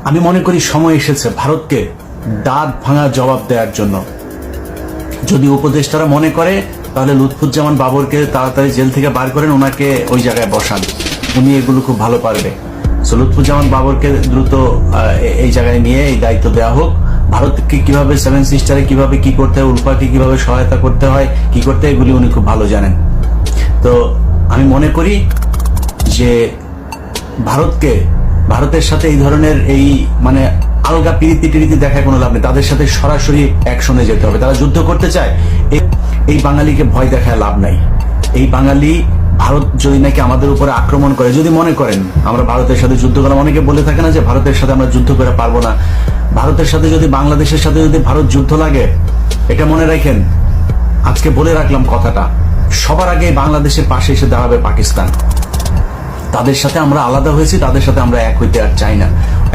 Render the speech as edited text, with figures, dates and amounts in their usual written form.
আমি মনে করি সময় এসেছে ভারতকে দাঁত ভাঙা জবাব দেওয়ার জন্য। যদি উপদেষ্টারা মনে করে তাহলে লুৎফুজ্জামান বাবরকে তাড়াতাড়ি জেল থেকে বার করেন, ওনাকে ওই জায়গায় বসান, উনি এগুলো খুব ভালো পারবে। সো লুৎফুজ্জামান বাবরকে দ্রুত এই জায়গায় নিয়ে এই দায়িত্ব দেওয়া হোক। ভারতকে কিভাবে সেভেন সিস্টারে কিভাবে কি করতে হয়, উল্পাকে কিভাবে সহায়তা করতে হয়, কি করতে হয়, এগুলি উনি খুব ভালো জানেন। তো আমি মনে করি যে ভারতের সাথে এই ধরনের এই মানে আলগা পিরিতি দেখায় কোনো লাভ নেই। তাদের সাথে সরাসরি অ্যাকশনে যেতে হবে। তারা যুদ্ধ করতে চায়, এই বাঙালিকে ভয় দেখায় লাভ নাই। এই বাঙালি ভারত যদি নাকি আমাদের উপরে আক্রমণ করে, যদি মনে করেন আমরা ভারতের সাথে যুদ্ধ করলাম, অনেকে বলে থাকে না যে ভারতের সাথে আমরা যুদ্ধ করে পারবো না। ভারতের সাথে যদি বাংলাদেশের সাথে যদি ভারত যুদ্ধ লাগে, এটা মনে রাখেন, আজকে বলে রাখলাম কথাটা, সবার আগে বাংলাদেশের পাশে এসে দাঁড়াবে পাকিস্তান। তাদের সাথে আমরা আলাদা হয়েছি, তাদের সাথে আমরা এক হইতে আর চাই না।